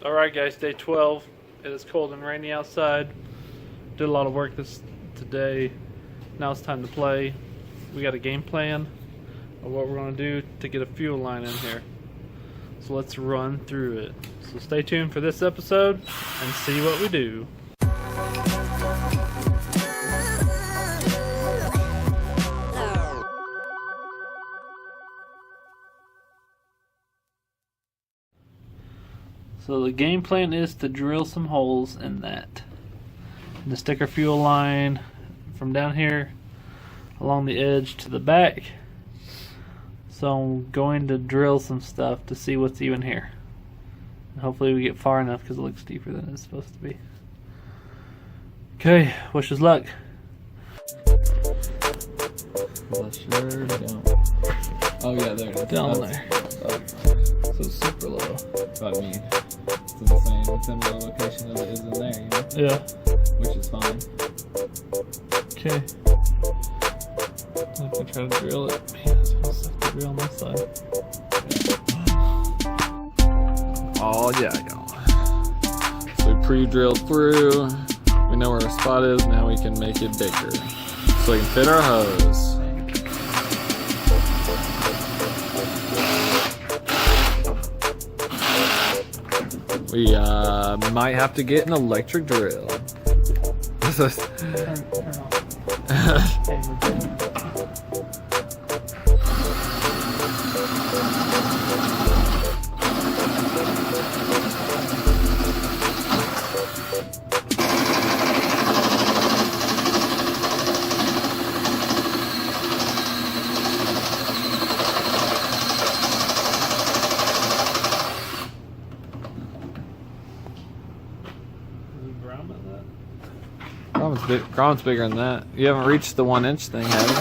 Alright guys, day 12. It is cold and rainy outside. Did a lot of work today. Now it's time to play. We got a game plan of what we're going to do to get a fuel line in here. So let's run through it. So stay tuned for this episode and see what we do. So the game plan is to drill some holes in that. And to stick our fuel line from down here along the edge to the back. So I'm going to drill some stuff to see what's even here. And hopefully we get far enough because it looks deeper than it's supposed to be. Okay, wish us luck. Sure don't. Oh yeah, there it is. Down there. So super low. That's what I mean. It's in the same similar location as it is in there, you know? Yeah. Which is fine. Okay. I'm gonna try to drill it. Man, it's supposed to have to drill on this side. Oh yeah, y'all. So we pre-drilled through. We know where our spot is. Now we can make it bigger, so we can fit our hose. We might have to get an electric drill. Grommet's bigger than that. You haven't reached the 1 inch thing, have you?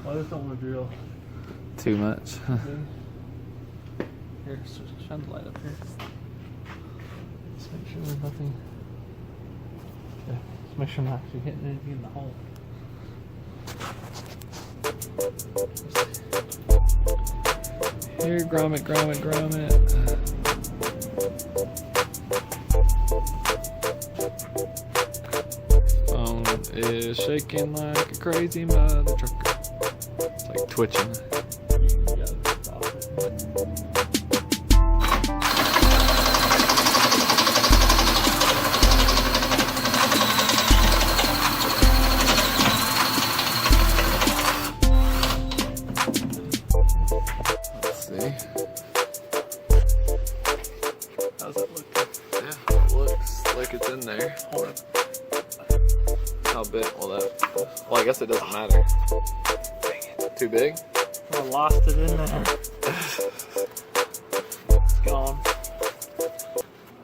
Well, I just don't want to drill Too much. here. So shine the light up here. Just make sure there's nothing. Okay, just make sure I'm not actually hitting anything in the hole. Here, grommet. Phone is shaking like a crazy mother trucker. It's like twitching. You gotta stop it. How's it look? Yeah, it looks like it's in there. Hold up. How big? Well, I guess it doesn't matter. Too big? I lost it in there. It's gone.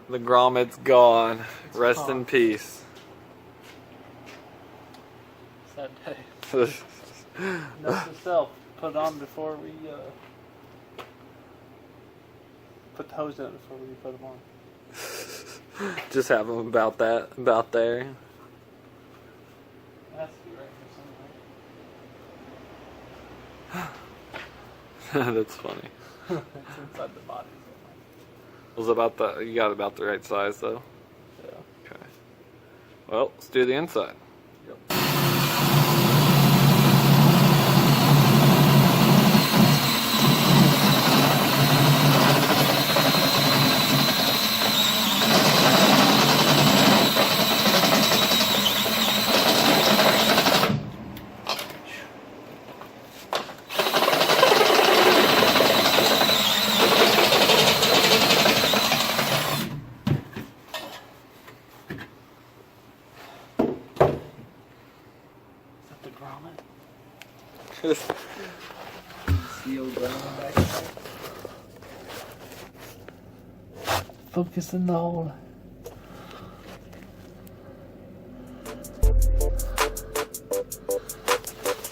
The grommet's gone. Rest in peace. Sad day. Note to self, put it on before we put the hose in it before we put them on. Just have them about there. That's right here That's funny. somewhere. It's inside the body. Was about you got about the right size though? Yeah. Okay. Well, let's do the inside. Yep. Focus in the hole.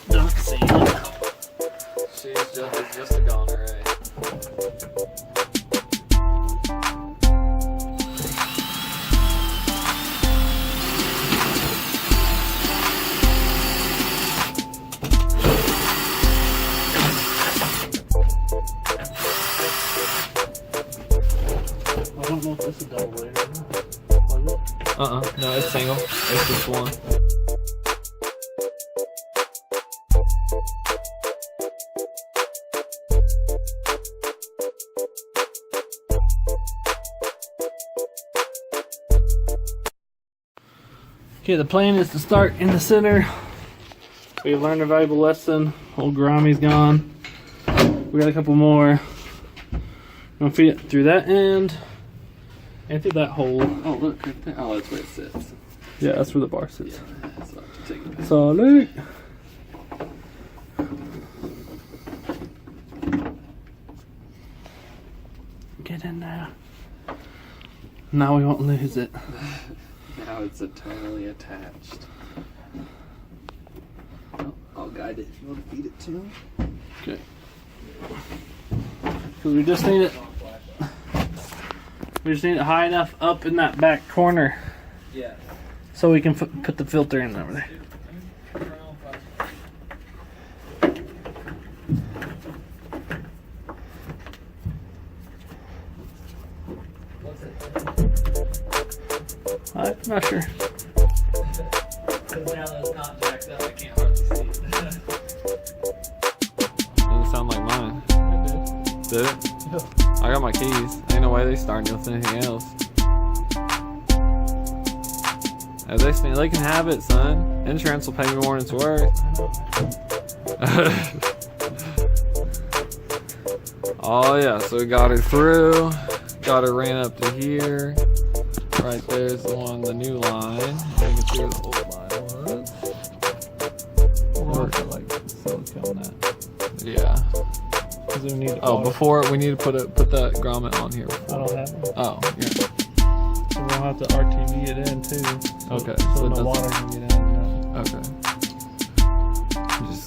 Don't see it. She's just a goner, eh? know if this is double bladed or not. Was it? No, it's single. It's just one. Okay, the plan is to start in the center. We learned a valuable lesson. Old Gramy's gone. We got a couple more. I'm gonna feed it through that end and through that hole. Oh, look right there. Oh, that's where it sits. Yeah, that's where the bar sits. Yeah, that's what I'm taking back. So look. Get in there. Now we won't lose it. Now it's eternally attached. Well, I'll guide it if you want to feed it to him. Okay. Because we just need it. We just need it high enough up in that back corner. Yeah. So we can put the filter in over there. I'm not sure. Because now that it's not jacked up, I can't hardly see it. Doesn't sound like mine. Did it? Yeah. I got my keys. Ain't no way they starting with anything else. They can have it, son. Insurance will pay me more than it's worth. Oh yeah, so we got her through. Got her ran up to here. Right there's the one, the new line. You can see where the old line was. We'll have to like silicone that. Yeah. Because we need Oh, before we need to put that grommet on here. I don't have it. Oh, yeah. So we'll have to RTV it in too. Okay. So it no doesn't- water can get in. Yeah. Okay. Just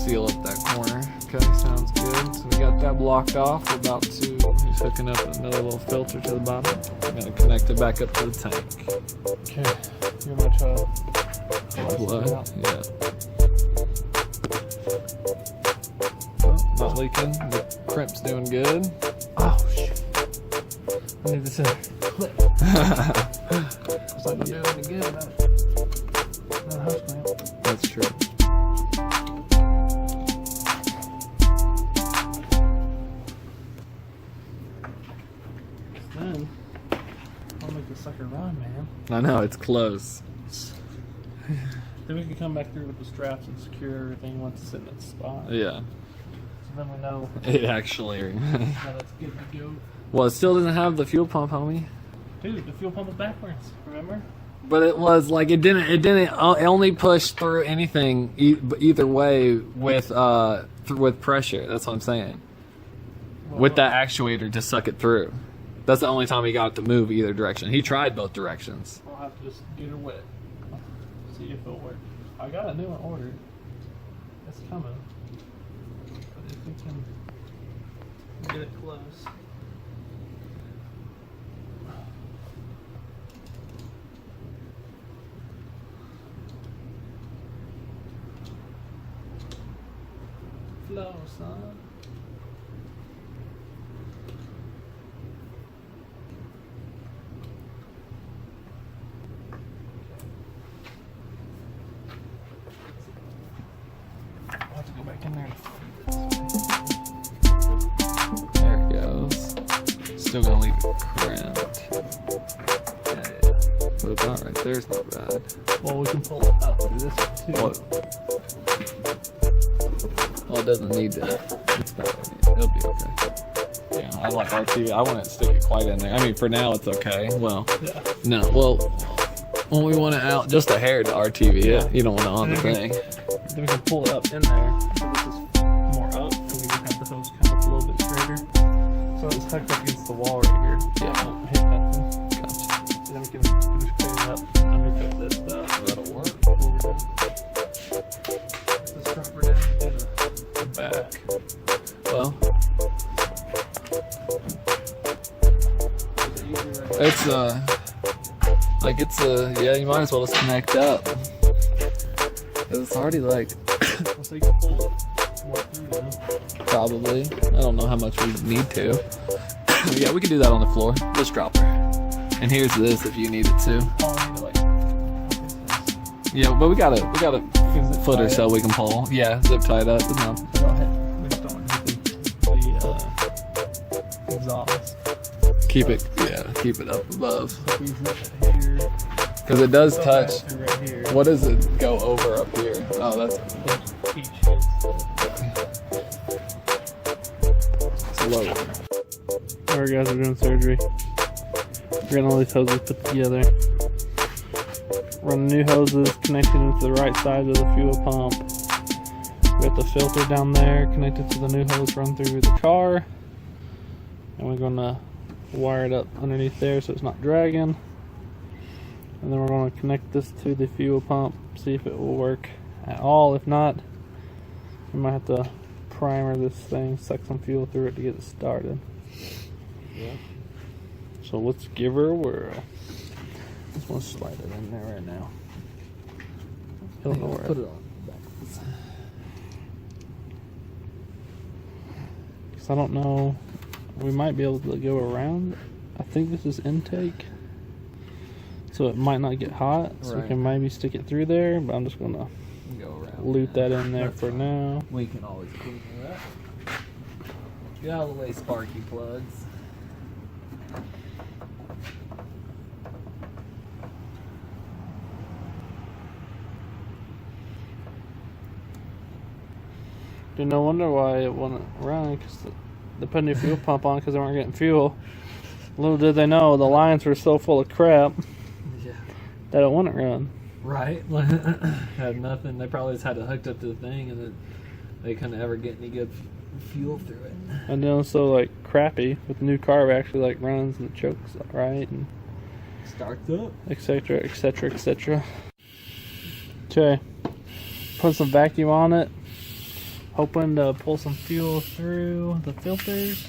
seal up that corner. Okay, sounds good. So we got that blocked off. We're about to, he's hooking up another little filter to the bottom. I'm gonna connect it back up to the tank. Okay. You're gonna try Blood. Yeah. Oh, not leaking. The crimp's doing good. Oh shit. I need this in. Clip. It's like doing it again. That house clamp. That's true. Then I'll make the sucker run, man. I know, it's close. Then we can come back through with the straps and secure everything once it's in its spot. Yeah. So then we know It actually. how that's good to go. Well, it still doesn't have the fuel pump, homie. Dude, the fuel pump is backwards, remember? But it was like it only pushed through anything either way with pressure. That's what I'm saying. With that actuator to suck it through. That's the only time he got it to move either direction. He tried both directions. We'll have to just get her wet. See if it'll work. I got a new one ordered. It's coming. But if we can get it close. Flow, son. I'll have to go back in there. There it goes. Still gonna leave it cramped. Yeah. But about right there's not bad. Well, we can pull it up through this one too. Well, it doesn't need that. It's not. It'll be okay. Yeah, I like RTV. I wouldn't stick it quite in there. I mean, for now it's okay. Well, Yeah. no. Well, when we want it out, just a hair to RTV it. You don't want it on the thing. Then we can pull it up in there. So this is more up, and we can have the hose come up a little bit straighter. So it's tucked up against the wall right here. Yeah. It won't hit nothing. Gotcha. And then we can finish cleaning up, undercut this stuff. That'll work. This dropper down to the back. Well, it's yeah. You might as well just connect up. It's already like So you can pull it more through now. probably. I don't know how much we need to. Yeah, we can do that on the floor. Let's drop her. And here's this if you need it too. Oh, I need to, like, Yeah, but we got a footer so we can pull. Yeah, zip tied up. No. we just don't want to hit the exhaust. Keep it up above. We zip it here. Because it does Go touch. back to right here. What does it go over up here? Oh, that's it's lower. Alright guys, we're doing surgery. We're getting all these hoses put together. Run new hoses connected into the right side of the fuel pump. We got the filter down there connected to the new hose run through the car. And we're gonna wire it up underneath there so it's not dragging. And then we're gonna connect this to the fuel pump, see if it will work at all. If not, we might have to primer this thing, suck some fuel through it to get it started. Yeah. So let's give her a whirl. Just want to slide it in there right now. Put it on. Because I don't know. We might be able to go around. I think this is intake. So it might not get hot. So we can maybe stick it through there. But I'm just going to loop that in there for now. We can always clean it up. Get out of the way, sparky plugs. Dude, no wonder why it wouldn't run, because they put a new fuel pump on because they weren't getting fuel. Little did they know, the lines were so full of crap that it wouldn't run. Right. Had nothing. They probably just had it hooked up to the thing, and then they couldn't ever get any good fuel through it. And then also like crappy with the new carb actually like runs and chokes right and starts up, etc, etc, etc. Okay, put some vacuum on it, hoping to pull some fuel through the filters.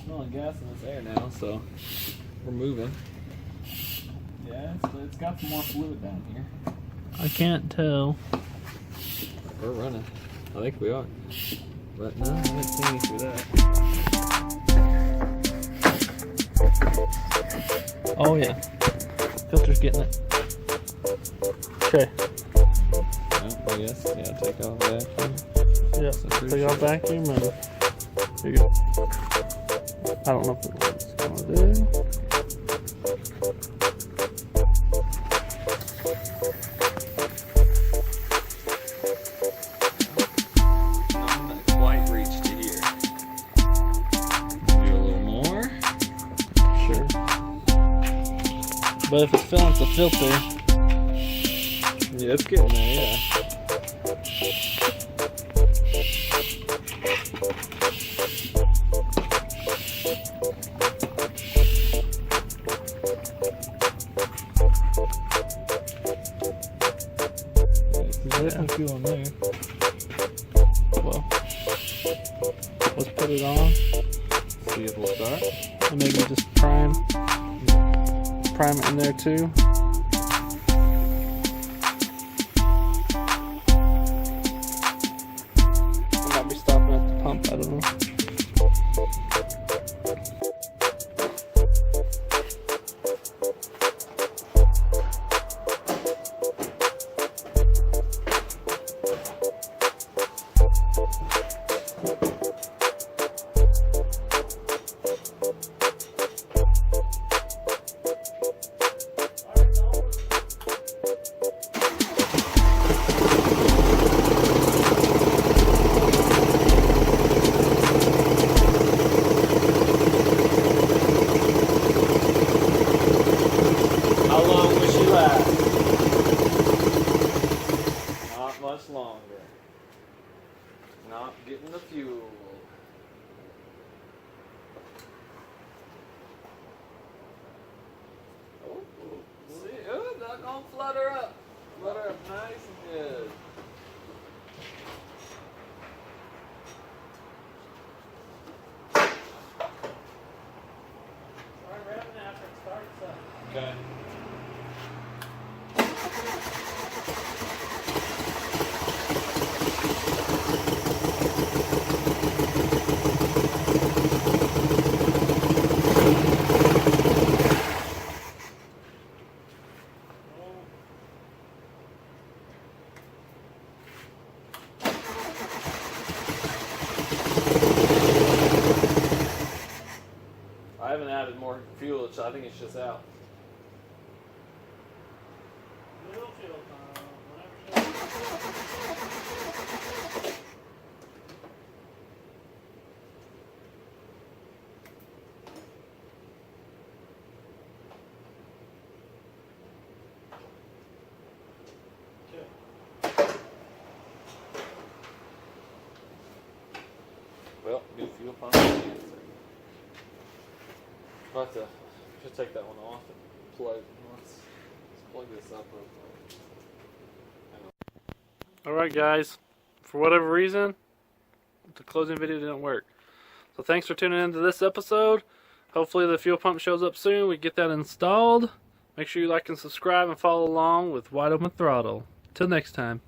Smelling gas in this air now, so we're moving. Yeah, it's got some more fluid down here. I can't tell. We're running. I think we are. But no, I haven't seen any through that. Oh yeah, filter's getting it. Okay. I guess, yeah, take off vacuum. Yeah, take off vacuum and here you go. I don't know if it's gonna do. Not quite reach to here. Do a little more. Sure. But if it's filling the filter, yeah, it's getting there, yeah. there's no fuel in there. Well, let's put it on. See if we'll start. And maybe just prime it in there too. I might be stopping at the pump, I don't know. How long will she last? Not much longer. Not getting the fuel. Oh, see, oh, not gonna flutter up. Flutter up nice and good. Okay. haven't added more fuel, so I think it's just out. Little fuel pump, whenever Well, new fuel pump. About to should take that one off and plug. Let's plug this up real quick. Alright guys, for whatever reason, the closing video didn't work. So thanks for tuning into this episode. Hopefully the fuel pump shows up soon. We get that installed. Make sure you like and subscribe and follow along with Wide Open Throttle. Till next time.